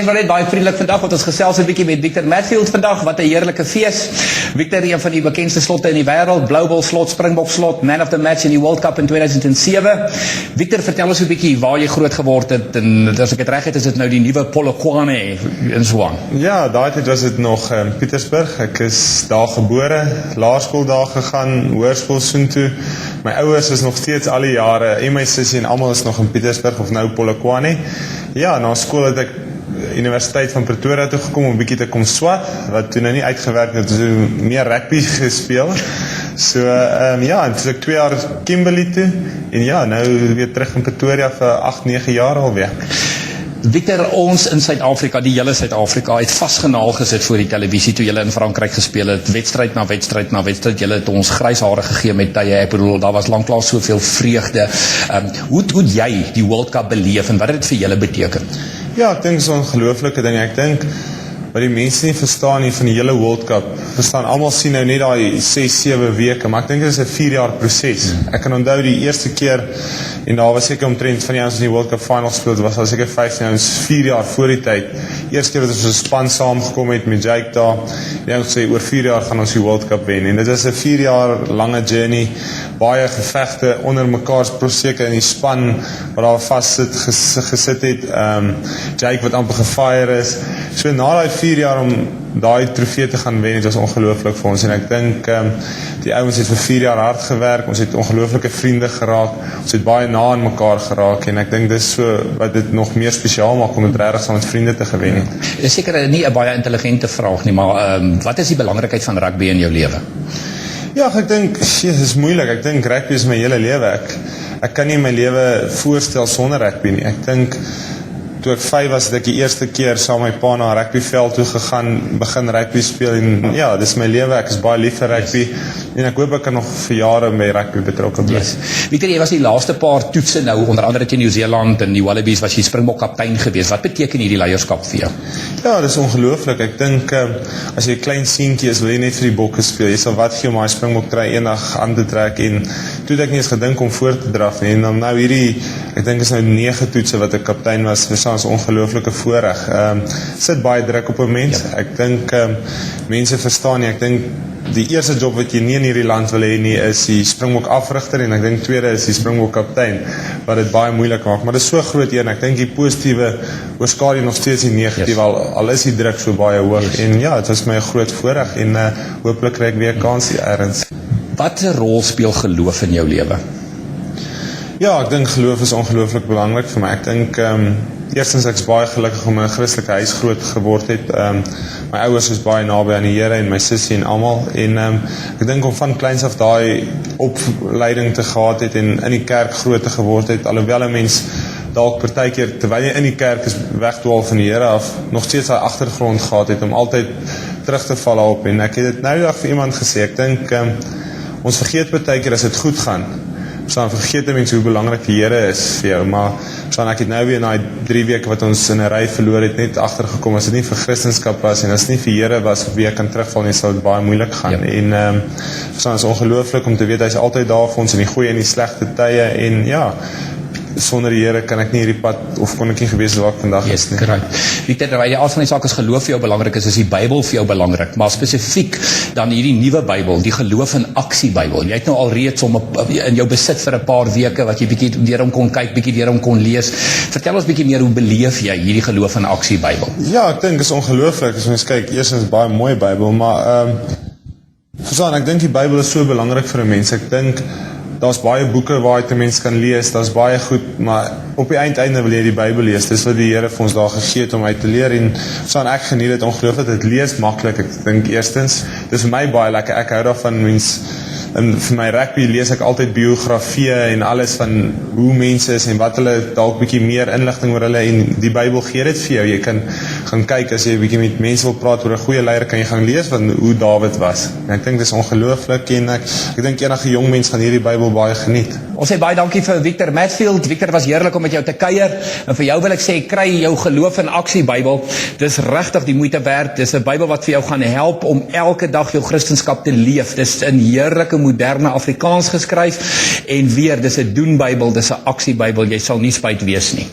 mense wil net baie vriendelik vandag, want ons gesels 'n bietjie met Victor Matfield vandag. Wat 'n heerlike fees. Victor, een van die bekendste slotte in die wêreld, Blue Ball slot, Springbok slot, man of the match in die World Cup in 2007. Victor, vertel ons 'n bietjie waar jy groot geword het, en as ek dit reg het, is dit nou die nuwe Polokwane in so aan. Ja, daai tyd was dit nog in Pietersburg. Ek is daar gebore, laerskool daar gegaan, hoërskool soontoe. My ouers is nog steeds al die jare, en my sussie en almal is nog in Pietersburg of nou Polokwane. Ja, na skool het ek Universiteit van Pretoria toe gekom om 'n bietjie te kom swat, wat toe nou nie uitgewerk het, so meer rugby gespeel. So ja, en toe ek 2 jaar Kimberley toe, en ja, nou weer terug in Pretoria vir 8-9 jaar alweer. Victor, ons in Suid-Afrika, die hele Suid-Afrika, het vasgenaal gesit voor die televisie toe julle in Frankryk gespeel het, wedstryd na wedstryd na wedstryd. Julle het ons grys hare gegee met tye. Ek bedoel, daar was lanklaas soveel vreugde. Hoe het jy die World Cup beleef en wat het dit vir julle beteken? Ja, ek dink dit is 'n ongelooflike ding. Ek dink wat die mense nie verstaan nie van die hele World Cup, verstaan, almal sien nou net daai 6-7 weke, maar ek dink dit is 'n 4-jaar proses. Ek kan onthou die eerste keer, en daar was seker omtrent van die ouens in die World Cup final speel, was daar seker 15 ouens 4 jaar voor die tyd. Eerste keer wat ons 'n span saamgekom het met Jake daar, die ouens sê oor 4 jaar gaan ons die World Cup wen, en dit is 'n 4 jaar lange journey, baie gevegte onder mekaar, seker in die span wat daar vas gesit het, Jake wat amper gefire is. So na daai 4 jaar om daai trofee te gaan wen, het was ongelooflik vir ons, en ek dink die ouens het vir 4 jaar hard gewerk, ons het ongelooflike vriende geraak, ons het baie na aan mekaar geraak, en ek dink dis so wat dit nog meer spesiaal maak om dit regtig saam met vriende te gewen het. Dit is seker nie 'n baie intelligente vraag nie, maar wat is die belangrikheid van rugby in jou lewe? Ja, ek dink, dit is moeilik. Ek dink rugby is my hele lewe. Ek kan nie my lewe voorstel sonder rugby nie. Ek dink toe ek 5 was, het ek die eerste keer saam met my pa na rugbyveld toe gegaan, begin rugby speel, en ja, dis my lewe, ek is baie lief vir rugby, en ek hoop ek kan nog vir jare by rugby betrokke bly. Yes. Victor, jy was die laaste paar toetse nou, onder andere teen Nieu-Seeland en die Wallabies, was jy Springbok kaptein geweest. Wat beteken hierdie leierskap vir jou? Ja, dis ongelooflik. Ek dink, as jy 'n klein seentjie is, wil jy net vir die Bokke speel. Jy sal wat gee om daai Springbok trui eendag aan te trek, en toe het ek nie eens gedink om voor te draf nie, en dan nou hierdie, ek dink is nou 9 toetse wat ek kaptein was, dis 'n ongelooflike voorreg. Sit baie druk op 'n mens. Ja. Ek dink mense verstaan nie. Ek dink die eerste job wat jy nie in hierdie land wil hê nie, is die Springbok afrigter, en ek dink tweede is die Springbok kaptein, wat dit baie moeilik maak, maar dit is so groot een. Ek dink die positiewe oorskadu nog steeds die negatiewe, al is die druk so baie hoog. Yes. En ja, dit was my 'n groot voorreg, en hopelik kry ek weer kans hier ergens. Wat 'n rol speel geloof in jou lewe? Ja, ek dink geloof is ongelooflik belangrik vir my. Ek dink eerstens ek is baie gelukkig om in 'n Christelike huis groot geword het. My ouers is baie naby aan die Here, en my sussie en almal, en ek dink om van kleins af daai opleiding te gehad het en in die kerk groot te geword het, alhoewel 'n mens dalk partykeer terwyl jy in die kerk is wegdwaal van die Here af, nog steeds daai agtergrond gehad het om altyd terug te val op. En ek het dit nou die dag vir iemand gesê, ek dink ons vergeet partykeer as dit goed gaan, dan vergeet mense hoe belangrik die Here is vir jou, maar ek het nou weer na 3 weke wat ons in 'n ry verloor het, net agtergekom, as dit nie vir Christendom was, en as dit nie vir Here was, wie ek kan terugval nie, sal dit baie moeilik gaan. Ja. En dit is ongelooflik om te weet, hy is altyd daar vir ons in die goeie en die slegte tye, en ja, sonder die Here kan ek nie hierdie pad, of kon ek nie gewees waar ek vandag is nie. Correct. Victor, terwyl die aard van die saak is geloof vir jou belangrik is die Bybel vir jou belangrik, maar spesifiek dan hierdie nuwe Bybel, die geloof in aksie Bybel. Jy het nou al reeds in jou besit vir 'n paar weke, wat jy bietjie deur hom kon kyk, bietjie deur hom kon lees. Vertel ons bietjie meer, hoe beleef jy hierdie geloof in aksie Bybel? Ja, ek dink is ongelooflik, as mens kyk, eerstens baie mooi Bybel, maar ek dink die Bybel is so belangrik vir 'n mens. Ek dink daar's baie boeke waaruit 'n mens kan lees, daar's baie goed, maar op die einde wil jy die Bybel lees. Dis wat die Here vir ons daar gegee het om uit te leer, en ek geniet dit ongelooflik. Dit lees maklik. Ek dink eerstens, dis vir my baie lekker. Ek hou daarvan, mens, en vir my rugby lees ek altyd biografieë en alles van hoe mense is en wat hulle, dalk bietjie meer inligting oor hulle, en die Bybel gee dit vir jou. Jy kan gaan kyk, as jy bietjie met mense wil praat oor 'n goeie leier, kan jy gaan lees van hoe Dawid was. En ek dink dis ongelooflik, en ek dink enige jong mens gaan hierdie Bybel baie geniet. Ons sê baie dankie vir Victor Matfield. Victor, was heerlik om met jou te kuier, en vir jou wil ek sê, kry jou geloof in aksie Bybel. Dis regtig die moeite werd. Dis 'n Bybel wat vir jou gaan help om elke dag jou Christendom te leef. Dis in heerlike moderne Afrikaans geskryf, en weer, dis 'n doen Bybel, dis 'n aksie Bybel. Jy sal nie spyt wees nie.